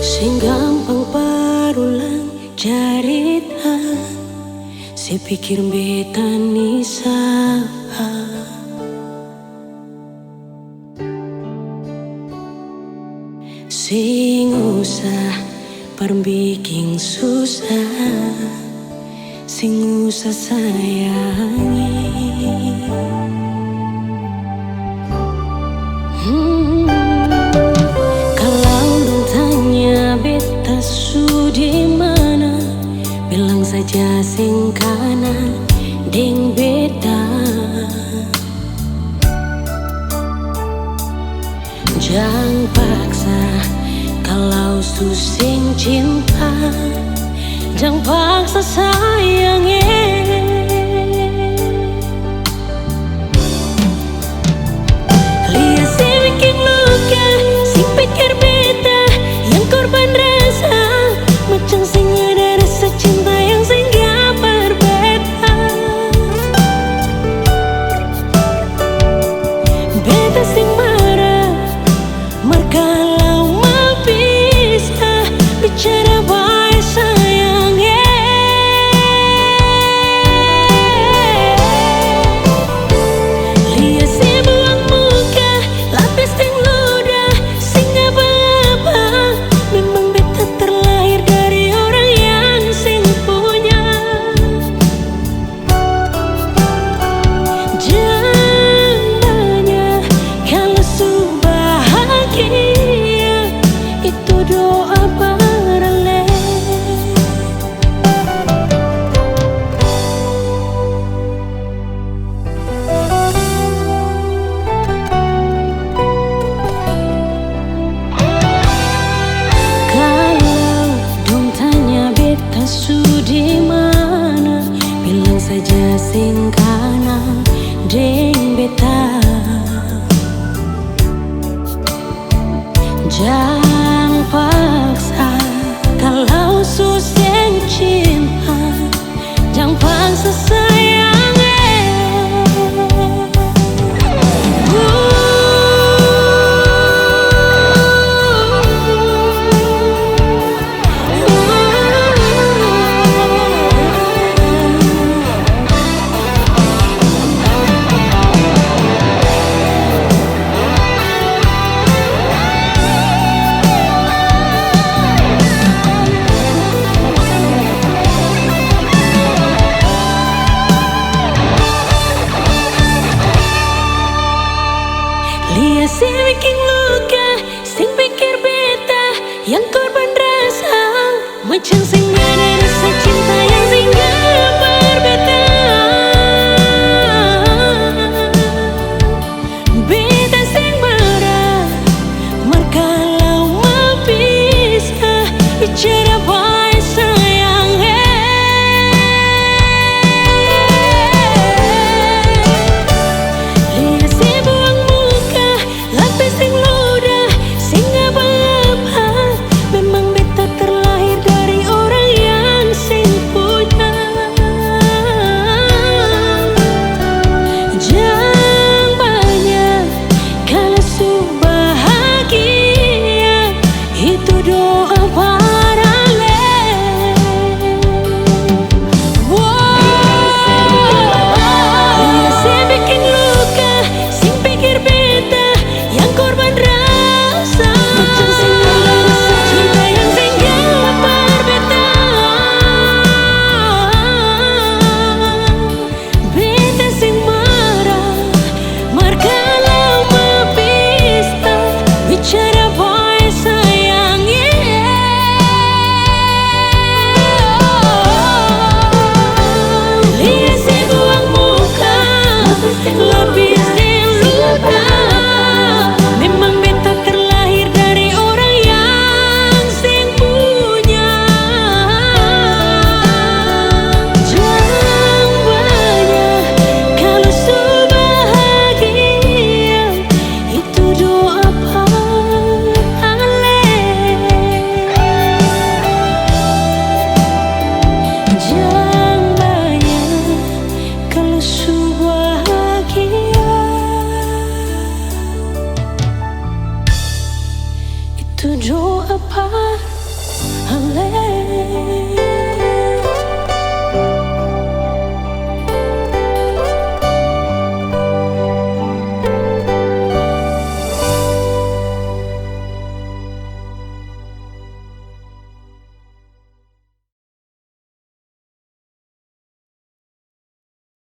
Sing gampang parulang carita, si pikir beta nisa. Sing usah perbikin susah, sing usah sayangi. Kalau dong tanya beta su di mana, bilang saja sing kanan deng beta. Jangan paksa kalau su sing cinta, jangan paksa sayangnya. Lihat si bikin luka, si pikir beta yang korban rasa, macam sing ada rasa cinta yang sing gak berbeda. Beta sing marah, kalau mau bisa bicara baik sayangnya. Lihat si buang muka, lapis dan ludah, sing apa-apa. Memang beta terlahir dari orang yang sing punya. Jangan banyak kalau su bahagia, itu doa paralel. Kalau dong tanya beta su di mana, bilang saja sing kanan deng beta. Jangan paksa kalau su sing cinta, jangan paksa sayangnya. Lihat si bikin luka, sing pikir beta yang korban rasa, macam sing ada rasa cinta yang sing gak berbeda. Beta sing marah, kalau mau bisa bicara baik sayangnya. Lihat si buang muka, lapis sing ludah, sing apa-apa. Memang beta terlahir dari orang yang sing punya. Jangan banyak kalau su bahagia, itu doa paralel. Lihat si bikin luka, sing pikir beta yang korban rasa, macam sing ada rasa cinta yang sing gak berbeda. Beta sing marah, kalau mau bisa bicara baik sayangnya. Lihat si buang muka, lapis dan luka, memang beta terlahir dari orang yang sing punya. Jangan banyak kalau su bahagia, itu doa paralel. Jangan banyak kalau su bahagia, itu doa paralel.